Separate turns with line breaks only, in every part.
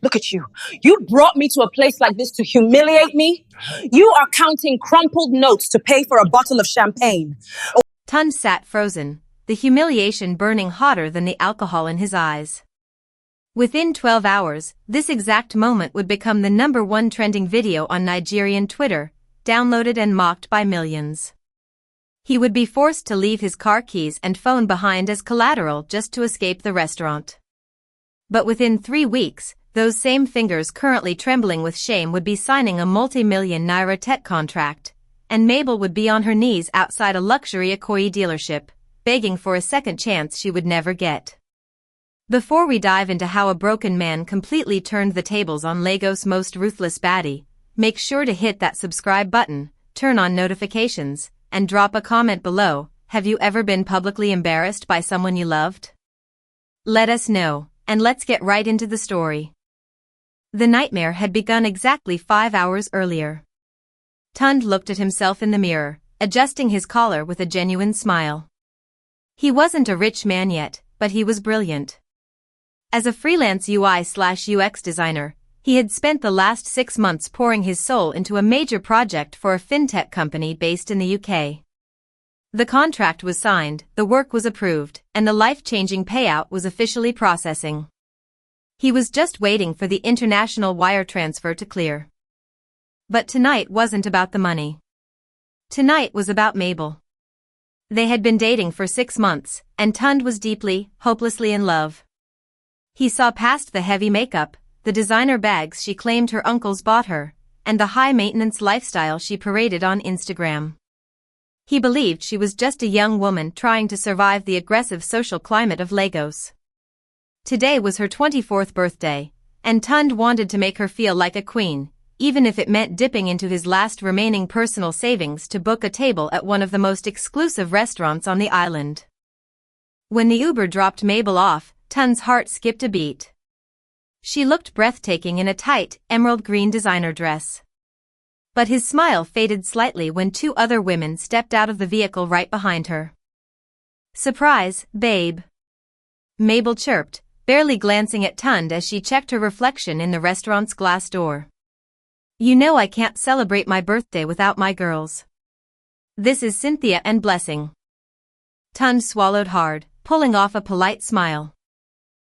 Look at you. You brought me to a place like this to humiliate me? You are counting crumpled notes to pay for a bottle of champagne.
Tunde sat frozen, the humiliation burning hotter than the alcohol in his eyes. Within 12 hours, this exact moment would become the #1 trending video on Nigerian Twitter, downloaded and mocked by millions. He would be forced to leave his car keys and phone behind as collateral just to escape the restaurant. But within 3 weeks, those same fingers currently trembling with shame would be signing a multi-million naira tech contract, and Mabel would be on her knees outside a luxury Ikoyi dealership, begging for a second chance she would never get. Before we dive into how a broken man completely turned the tables on Lagos' most ruthless baddie, make sure to hit that subscribe button, turn on notifications, and drop a comment below. Have you ever been publicly embarrassed by someone you loved? Let us know, and let's get right into the story. The nightmare had begun exactly 5 hours earlier. Tunde looked at himself in the mirror, adjusting his collar with a genuine smile. He wasn't a rich man yet, but he was brilliant. As a freelance UI/UX designer, he had spent the last 6 months pouring his soul into a major project for a fintech company based in the UK. The contract was signed, the work was approved, and the life-changing payout was officially processing. He was just waiting for the international wire transfer to clear. But tonight wasn't about the money. Tonight was about Mabel. They had been dating for 6 months, and Tunde was deeply, hopelessly in love. He saw past the heavy makeup, the designer bags she claimed her uncles bought her, and the high-maintenance lifestyle she paraded on Instagram. He believed she was just a young woman trying to survive the aggressive social climate of Lagos. Today was her 24th birthday, and Tunde wanted to make her feel like a queen, even if it meant dipping into his last remaining personal savings to book a table at one of the most exclusive restaurants on the island. When the Uber dropped Mabel off, Tunde's heart skipped a beat. She looked breathtaking in a tight, emerald green designer dress. But his smile faded slightly when 2 other women stepped out of the vehicle right behind her. "Surprise, babe," Mabel chirped, barely glancing at Tunde as she checked her reflection in the restaurant's glass door. "You know I can't celebrate my birthday without my girls. This is Cynthia and Blessing." Tunde swallowed hard, pulling off a polite smile.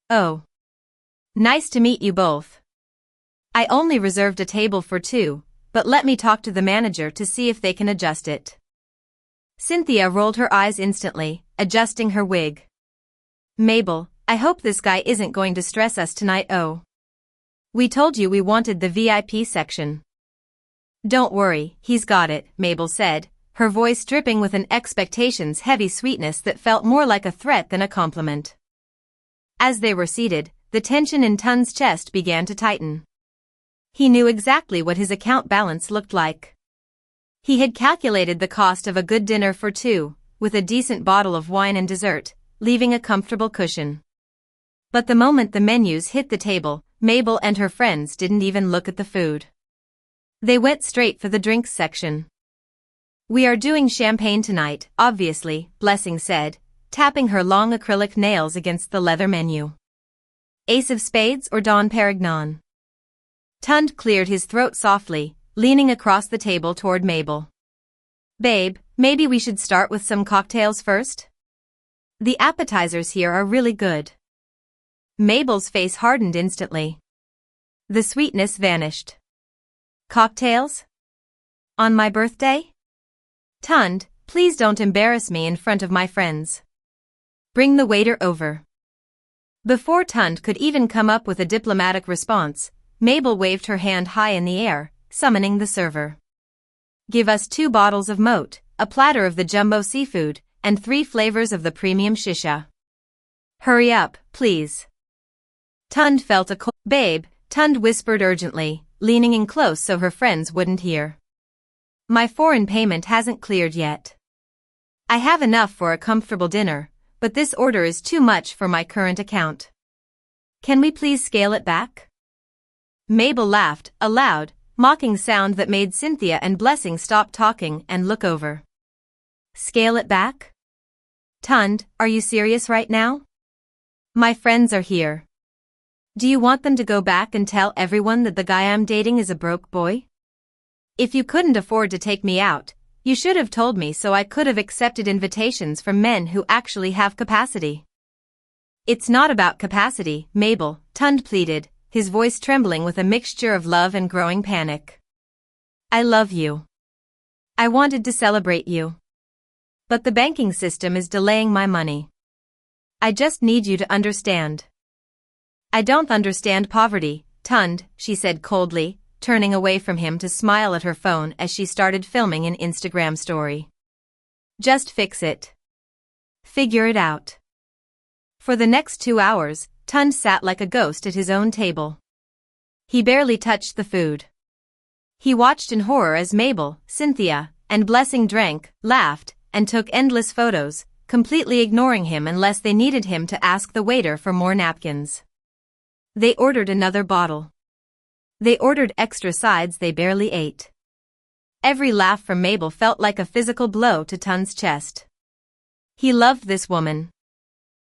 "Oh. Nice to meet you both. I only reserved a table for 2, but let me talk to the manager to see if they can adjust it." Cynthia rolled her eyes instantly, adjusting her wig. "Mabel, I hope this guy isn't going to stress us tonight. Oh. We told you we wanted the VIP section." "Don't worry, he's got it," Mabel said, her voice dripping with an expectations-heavy sweetness that felt more like a threat than a compliment. As they were seated, the tension in Tunde's chest began to tighten. He knew exactly what his account balance looked like. He had calculated the cost of a good dinner for 2, with a decent bottle of wine and dessert, leaving a comfortable cushion. But the moment the menus hit the table, Mabel and her friends didn't even look at the food. They went straight for the drinks section. "We are doing champagne tonight, obviously," Blessing said, tapping her long acrylic nails against the leather menu. "Ace of Spades or Dom Perignon?" Tunde cleared his throat softly, leaning across the table toward Mabel. "Babe, maybe we should start with some cocktails first? The appetizers here are really good." Mabel's face hardened instantly. The sweetness vanished. "Cocktails? On my birthday? Tunde, please don't embarrass me in front of my friends. Bring the waiter over." Before Tunde could even come up with a diplomatic response, Mabel waved her hand high in the air, summoning the server. "Give us 2 bottles of moat, a platter of the jumbo seafood, and 3 flavors of the premium shisha. Hurry up, please." Tunde felt a cold. "Babe," Tunde whispered urgently, leaning in close so her friends wouldn't hear. "My foreign payment hasn't cleared yet. I have enough for a comfortable dinner, but this order is too much for my current account. Can we please scale it back?" Mabel laughed, a loud, mocking sound that made Cynthia and Blessing stop talking and look over. "Scale it back? Tunde, are you serious right now? My friends are here. Do you want them to go back and tell everyone that the guy I'm dating is a broke boy? If you couldn't afford to take me out, you should have told me so I could have accepted invitations from men who actually have capacity. It's not about capacity, Mabel, Tunde pleaded, his voice trembling with a mixture of love and growing panic. I love you. I wanted to celebrate you. But the banking system is delaying my money. I just need you to understand. I don't understand poverty, Tunde, she said coldly, turning away from him to smile at her phone as she started filming an Instagram story. Just fix it. Figure it out. For the next 2 hours, Tunde sat like a ghost at his own table. He barely touched the food. He watched in horror as Mabel, Cynthia, and Blessing drank, laughed, and took endless photos, completely ignoring him unless they needed him to ask the waiter for more napkins. They ordered another bottle. They ordered extra sides they barely ate. Every laugh from Mabel felt like a physical blow to Tunde's chest. He loved this woman.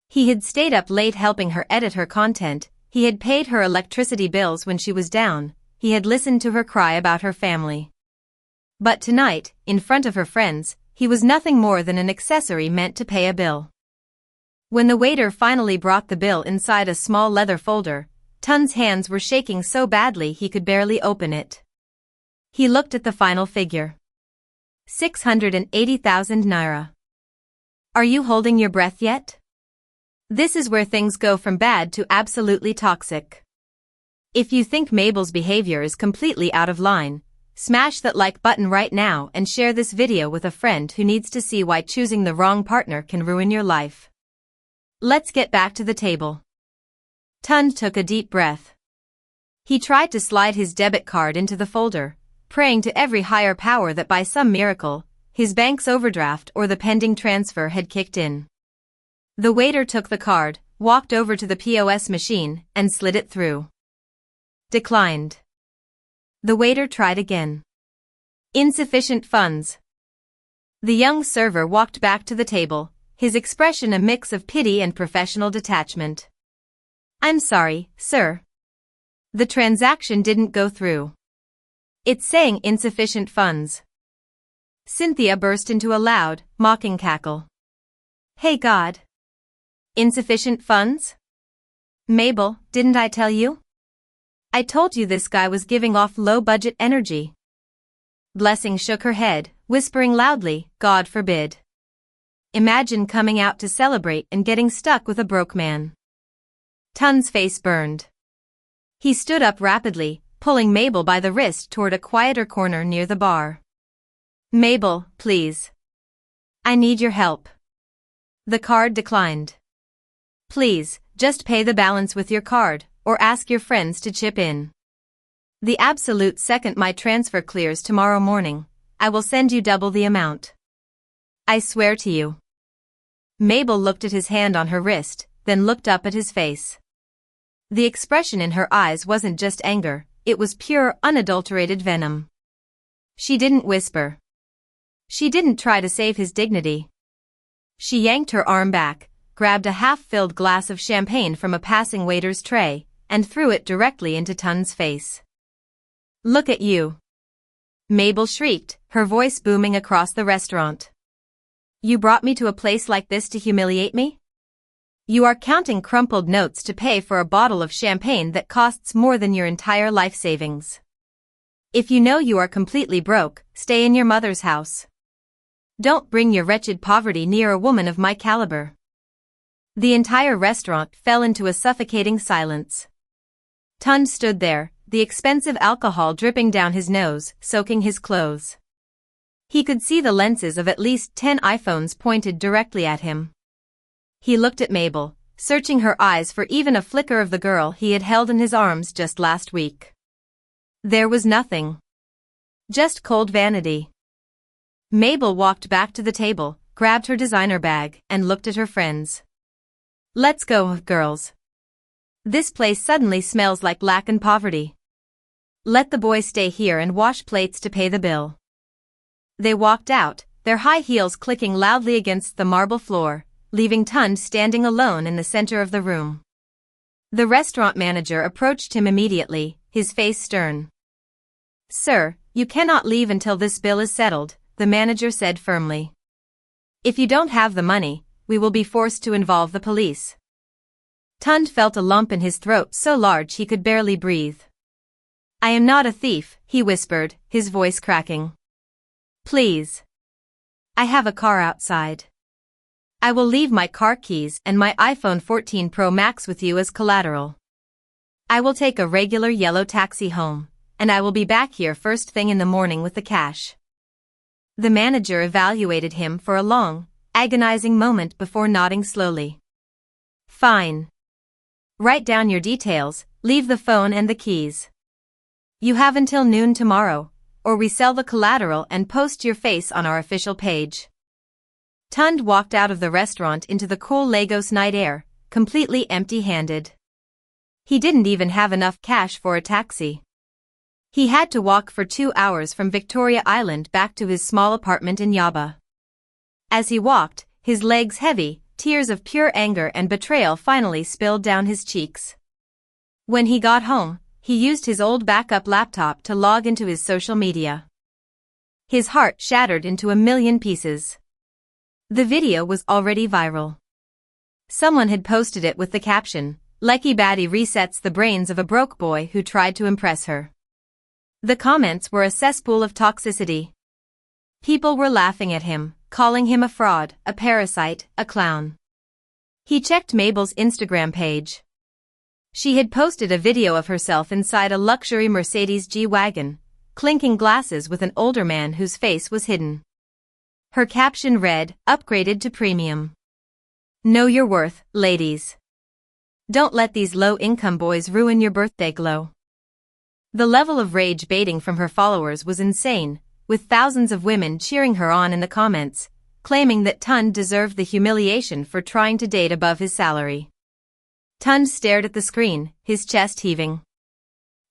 He had stayed up late helping her edit her content, he had paid her electricity bills when she was down, he had listened to her cry about her family. But tonight, in front of her friends, he was nothing more than an accessory meant to pay a bill. When the waiter finally brought the bill inside a small leather folder, Tunde's hands were shaking so badly he could barely open it. He looked at the final figure. 680,000 naira. Are you holding your breath yet? This is where things go from bad to absolutely toxic. If you think Mabel's behavior is completely out of line, smash that like button right now and share this video with a friend who needs to see why choosing the wrong partner can ruin your life. Let's get back to the table. Tunde took a deep breath. He tried to slide his debit card into the folder, praying to every higher power that by some miracle, his bank's overdraft or the pending transfer had kicked in. The waiter took the card, walked over to the POS machine, and slid it through. Declined. The waiter tried again. Insufficient funds. The young server walked back to the table, his expression a mix of pity and professional detachment. I'm sorry, sir. The transaction didn't go through. It's saying insufficient funds. Cynthia burst into a loud, mocking cackle. Hey God! Insufficient funds? Mabel, didn't I tell you? I told you this guy was giving off low-budget energy. Blessing shook her head, whispering loudly, God forbid. Imagine coming out to celebrate and getting stuck with a broke man. Tunde's face burned. He stood up rapidly, pulling Mabel by the wrist toward a quieter corner near the bar. Mabel, please. I need your help. The card declined. Please, just pay the balance with your card, or ask your friends to chip in. The absolute second my transfer clears tomorrow morning, I will send you double the amount. I swear to you. Mabel looked at his hand on her wrist, then looked up at his face. The expression in her eyes wasn't just anger, it was pure, unadulterated venom. She didn't whisper. She didn't try to save his dignity. She yanked her arm back, grabbed a half-filled glass of champagne from a passing waiter's tray, and threw it directly into Tunde's face. Look at you! Mabel shrieked, her voice booming across the restaurant. You brought me to a place like this to humiliate me? You are counting crumpled notes to pay for a bottle of champagne that costs more than your entire life savings. If you know you are completely broke, stay in your mother's house. Don't bring your wretched poverty near a woman of my caliber. The entire restaurant fell into a suffocating silence. Tunde stood there, the expensive alcohol dripping down his nose, soaking his clothes. He could see the lenses of at least 10 iPhones pointed directly at him. He looked at Mabel, searching her eyes for even a flicker of the girl he had held in his arms just last week. There was nothing. Just cold vanity. Mabel walked back to the table, grabbed her designer bag, and looked at her friends. Let's go, girls. This place suddenly smells like lack and poverty. Let the boys stay here and wash plates to pay the bill. They walked out, their high heels clicking loudly against the marble floor, leaving Tunde standing alone in the center of the room. The restaurant manager approached him immediately, his face stern. "Sir, you cannot leave until this bill is settled," the manager said firmly. "If you don't have the money, we will be forced to involve the police." Tunde felt a lump in his throat so large he could barely breathe. "I am not a thief," he whispered, his voice cracking. "Please. I have a car outside. I will leave my car keys and my iPhone 14 Pro Max with you as collateral. I will take a regular yellow taxi home, and I will be back here first thing in the morning with the cash." The manager evaluated him for a long, agonizing moment before nodding slowly. "Fine. Write down your details, leave the phone and the keys. You have until noon tomorrow, or we sell the collateral and post your face on our official page." Tunde walked out of the restaurant into the cool Lagos night air, completely empty-handed. He didn't even have enough cash for a taxi. He had to walk for 2 hours from Victoria Island back to his small apartment in Yaba. As he walked, his legs heavy, tears of pure anger and betrayal finally spilled down his cheeks. When he got home, he used his old backup laptop to log into his social media. His heart shattered into a million pieces. The video was already viral. Someone had posted it with the caption, "Baddie resets the brains of a broke boy who tried to impress her." The comments were a cesspool of toxicity. People were laughing at him, calling him a fraud, a parasite, a clown. He checked Mabel's Instagram page. She had posted a video of herself inside a luxury Mercedes G-Wagon, clinking glasses with an older man whose face was hidden. Her caption read, "Upgraded to premium. Know your worth, ladies. Don't let these low-income boys ruin your birthday glow." The level of rage baiting from her followers was insane, with thousands of women cheering her on in the comments, claiming that Tunde deserved the humiliation for trying to date above his salary. Tunde stared at the screen, his chest heaving.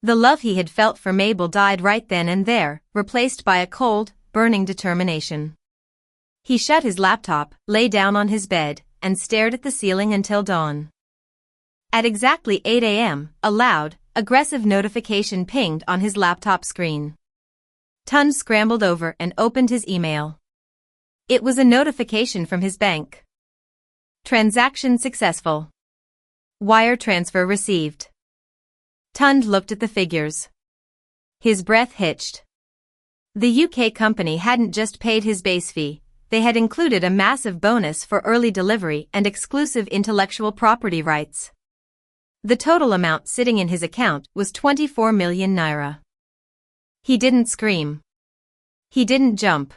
The love he had felt for Mabel died right then and there, replaced by a cold, burning determination. He shut his laptop, lay down on his bed, and stared at the ceiling until dawn. At exactly 8 a.m., a loud, aggressive notification pinged on his laptop screen. Tunde scrambled over and opened his email. It was a notification from his bank. "Transaction successful. Wire transfer received." Tunde looked at the figures. His breath hitched. The UK company hadn't just paid his base fee, they had included a massive bonus for early delivery and exclusive intellectual property rights. The total amount sitting in his account was 24 million naira. He didn't scream. He didn't jump.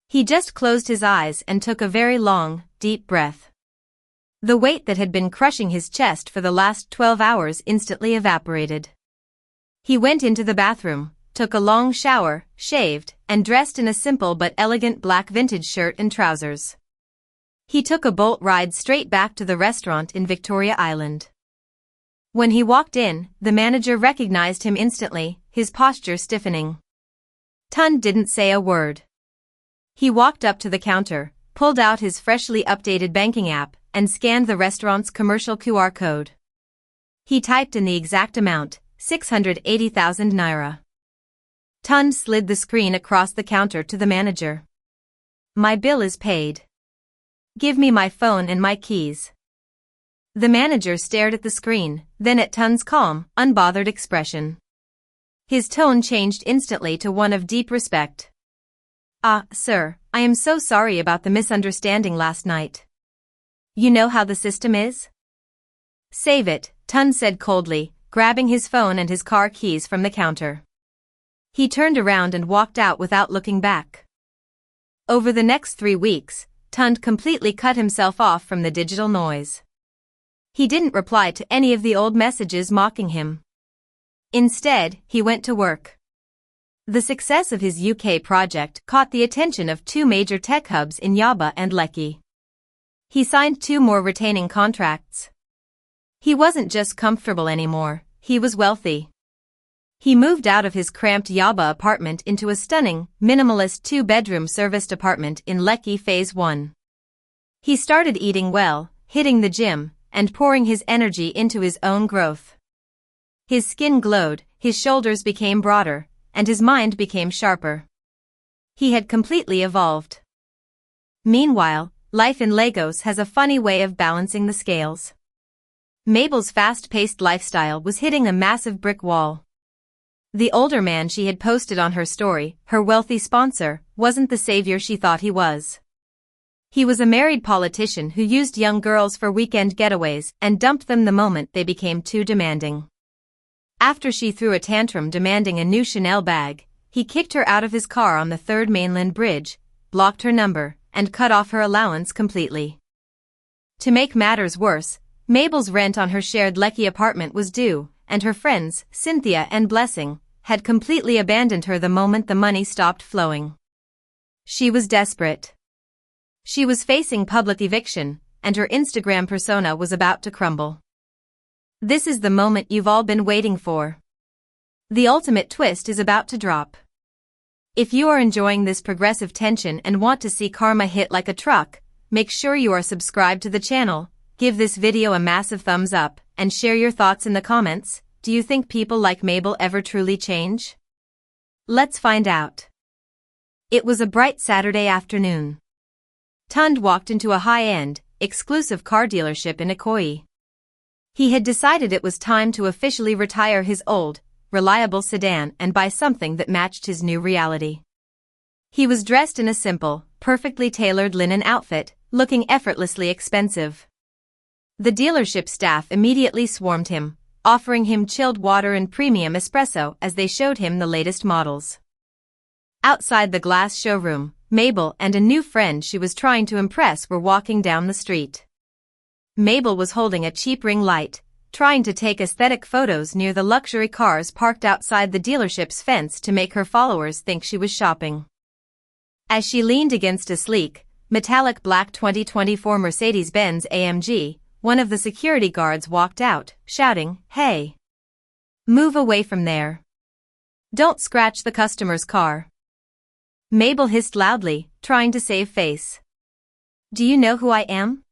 He just closed his eyes and took a very long, deep breath. The weight that had been crushing his chest for the last 12 hours instantly evaporated. He went into the bathroom, took a long shower, shaved, and dressed in a simple but elegant black vintage shirt and trousers. He took a boat ride straight back to the restaurant in Victoria Island. When he walked in, the manager recognized him instantly, his posture stiffening. Tunde didn't say a word. He walked up to the counter, pulled out his freshly updated banking app, and scanned the restaurant's commercial QR code. He typed in the exact amount, 680,000 naira. Tunde slid the screen across the counter to the manager. "My bill is paid. Give me my phone and my keys." The manager stared at the screen, then at Tunde's calm, unbothered expression. His tone changed instantly to one of deep respect. "Ah, sir, I am so sorry about the misunderstanding last night. You know how the system is?" "Save it," Tunde said coldly, grabbing his phone and his car keys from the counter. He turned around and walked out without looking back. Over the next 3 weeks, Tunde completely cut himself off from the digital noise. He didn't reply to any of the old messages mocking him. Instead, he went to work. The success of his UK project caught the attention of 2 major tech hubs in Yaba and Lekki. He signed 2 more retaining contracts. He wasn't just comfortable anymore, he was wealthy. He moved out of his cramped Yaba apartment into a stunning, minimalist 2-bedroom serviced apartment in Lekki Phase 1. He started eating well, hitting the gym, and pouring his energy into his own growth. His skin glowed, his shoulders became broader, and his mind became sharper. He had completely evolved. Meanwhile, life in Lagos has a funny way of balancing the scales. Mabel's fast-paced lifestyle was hitting a massive brick wall. The older man she had posted on her story, her wealthy sponsor, wasn't the savior she thought he was. He was a married politician who used young girls for weekend getaways and dumped them the moment they became too demanding. After she threw a tantrum demanding a new Chanel bag, he kicked her out of his car on the 3rd Mainland Bridge, blocked her number, and cut off her allowance completely. To make matters worse, Mabel's rent on her shared Lekki apartment was due, and her friends, Cynthia and Blessing, had completely abandoned her the moment the money stopped flowing. She was desperate. She was facing public eviction, and her Instagram persona was about to crumble. This is the moment you've all been waiting for. The ultimate twist is about to drop. If you are enjoying this progressive tension and want to see karma hit like a truck, make sure you are subscribed to the channel, give this video a massive thumbs up, and share your thoughts in the comments. Do you think people like Mabel ever truly change? Let's find out. It was a bright Saturday afternoon. Tunde walked into a high-end, exclusive car dealership in Ikoyi. He had decided it was time to officially retire his old, reliable sedan and buy something that matched his new reality. He was dressed in a simple, perfectly tailored linen outfit, looking effortlessly expensive. The dealership staff immediately swarmed him, offering him chilled water and premium espresso as they showed him the latest models. Outside the glass showroom, Mabel and a new friend she was trying to impress were walking down the street. Mabel was holding a cheap ring light, trying to take aesthetic photos near the luxury cars parked outside the dealership's fence to make her followers think she was shopping. As she leaned against a sleek, metallic black 2024 Mercedes-Benz AMG, one of the security guards walked out, shouting, "Hey! Move away from there. Don't scratch the customer's car." Mabel hissed loudly, trying to save face. "Do you know who I am?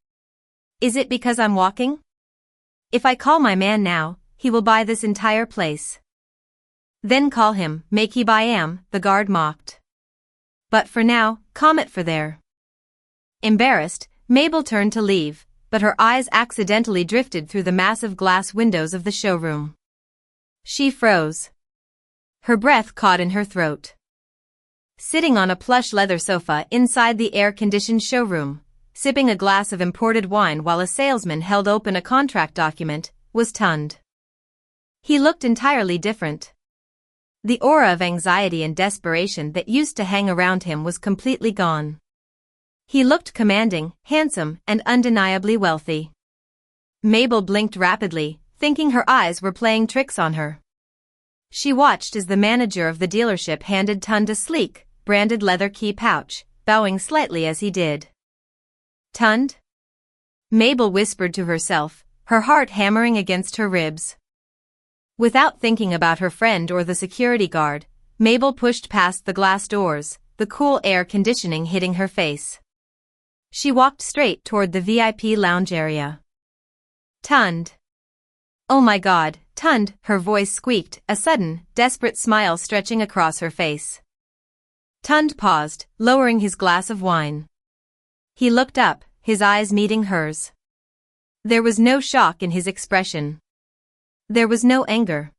Is it because I'm walking? If I call my man now, he will buy this entire place." "Then call him, make he buy am," the guard mocked. "But for now, calm it for there." Embarrassed, Mabel turned to leave, but her eyes accidentally drifted through the massive glass windows of the showroom. She froze. Her breath caught in her throat. Sitting on a plush leather sofa inside the air-conditioned showroom, sipping a glass of imported wine while a salesman held open a contract document, was Tunde. He looked entirely different. The aura of anxiety and desperation that used to hang around him was completely gone. He looked commanding, handsome, and undeniably wealthy. Mabel blinked rapidly, thinking her eyes were playing tricks on her. She watched as the manager of the dealership handed Tunde a sleek, branded leather key pouch, bowing slightly as he did. "Tunde?" Mabel whispered to herself, her heart hammering against her ribs. Without thinking about her friend or the security guard, Mabel pushed past the glass doors, the cool air conditioning hitting her face. She walked straight toward the VIP lounge area. "Tunde." "Oh my God, Tunde," her voice squeaked, a sudden, desperate smile stretching across her face. Tunde paused, lowering his glass of wine. He looked up, his eyes meeting hers. There was no shock in his expression. There was no anger.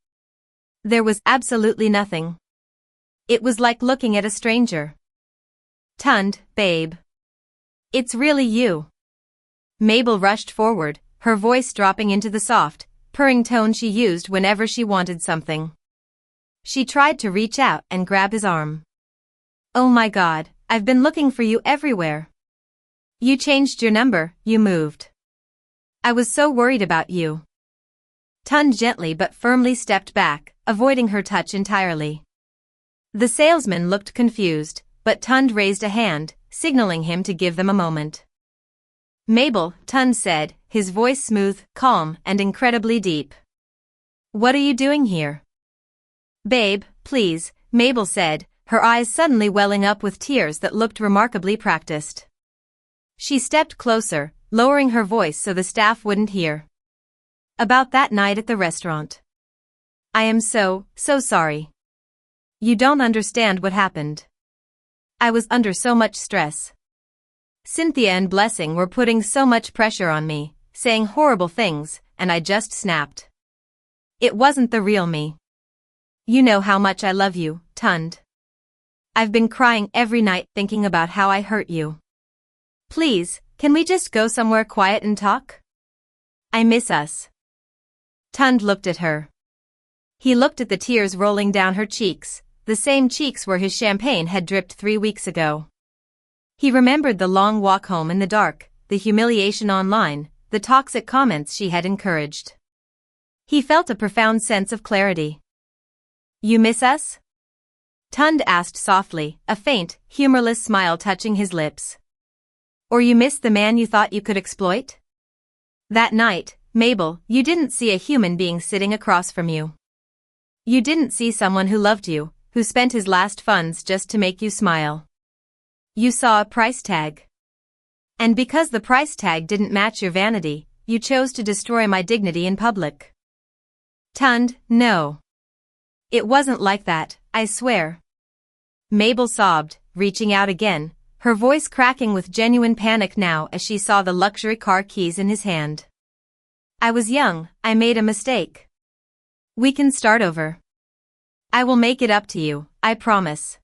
There was absolutely nothing. It was like looking at a stranger. "Tunde, babe. It's really you." Mabel rushed forward, her voice dropping into the soft, purring tone she used whenever she wanted something. She tried to reach out and grab his arm. "Oh my God, I've been looking for you everywhere. You changed your number, you moved. I was so worried about you." Tunde gently but firmly stepped back, avoiding her touch entirely. The salesman looked confused, but Tunde raised a hand, signaling him to give them a moment. "Mabel," Tunde said, his voice smooth, calm, and incredibly deep. "What are you doing here?" "Babe, please," Mabel said, her eyes suddenly welling up with tears that looked remarkably practiced. She stepped closer, lowering her voice so the staff wouldn't hear. About that night at the restaurant. I am so sorry. You don't understand what happened. I was under so much stress. Cynthia and Blessing were putting so much pressure on me, saying horrible things, and I just snapped. It wasn't the real me. You know how much I love you, Tunde. I've been crying every night thinking about how I hurt you. Please, can we just go somewhere quiet and talk? I miss us. Tunde looked at her. He looked at the tears rolling down her cheeks, the same cheeks where his champagne had dripped 3 weeks ago. He remembered the long walk home in the dark, the humiliation online, the toxic comments she had encouraged. He felt a profound sense of clarity. You miss us? Tunde asked softly, a faint, humorless smile touching his lips. Or you miss the man you thought you could exploit? That night, Mabel, you didn't see a human being sitting across from you. You didn't see someone who loved you, who spent his last funds just to make you smile. You saw a price tag. And because the price tag didn't match your vanity, you chose to destroy my dignity in public. Tunde, no. It wasn't like that, I swear. Mabel sobbed, reaching out again, her voice cracking with genuine panic now as she saw the luxury car keys in his hand. I was young, I made a mistake. We can start over. I will make it up to you, I promise.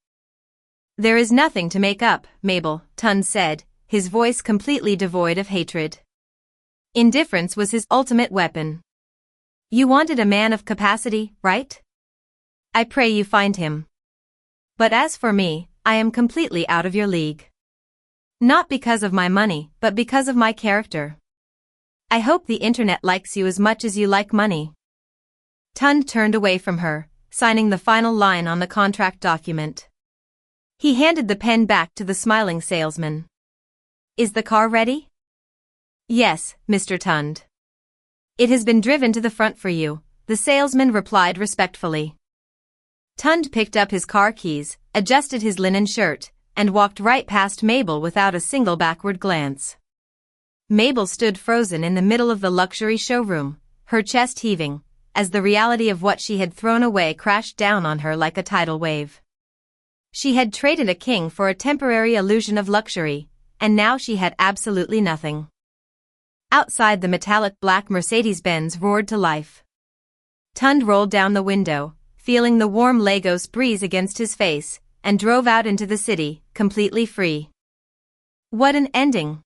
There is nothing to make up, Mabel, Tunde said, his voice completely devoid of hatred. Indifference was his ultimate weapon. You wanted a man of capacity, right? I pray you find him. But as for me, I am completely out of your league. Not because of my money, but because of my character. I hope the internet likes you as much as you like money. Tunde turned away from her, signing the final line on the contract document. He handed the pen back to the smiling salesman. Is the car ready? Yes, Mr. Tunde. It has been driven to the front for you, the salesman replied respectfully. Tunde picked up his car keys, adjusted his linen shirt, and walked right past Mabel without a single backward glance. Mabel stood frozen in the middle of the luxury showroom, her chest heaving, as the reality of what she had thrown away crashed down on her like a tidal wave. She had traded a king for a temporary illusion of luxury, and now she had absolutely nothing. Outside, the metallic black Mercedes-Benz roared to life. Tunde rolled down the window, feeling the warm Lagos breeze against his face, and drove out into the city, completely free. What an ending!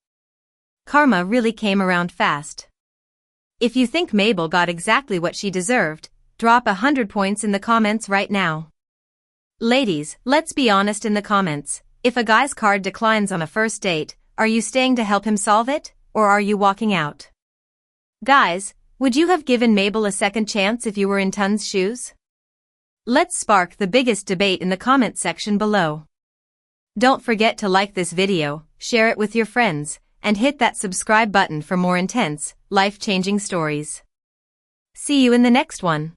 Karma really came around fast. If you think Mabel got exactly what she deserved, drop 100 points in the comments right now. Ladies, let's be honest in the comments. If a guy's card declines on a first date, are you staying to help him solve it, or are you walking out? Guys, would you have given Mabel a second chance if you were in Tunde's shoes? Let's spark the biggest debate in the comment section below. Don't forget to like this video, share it with your friends, and hit that subscribe button for more intense, life-changing stories. See you in the next one.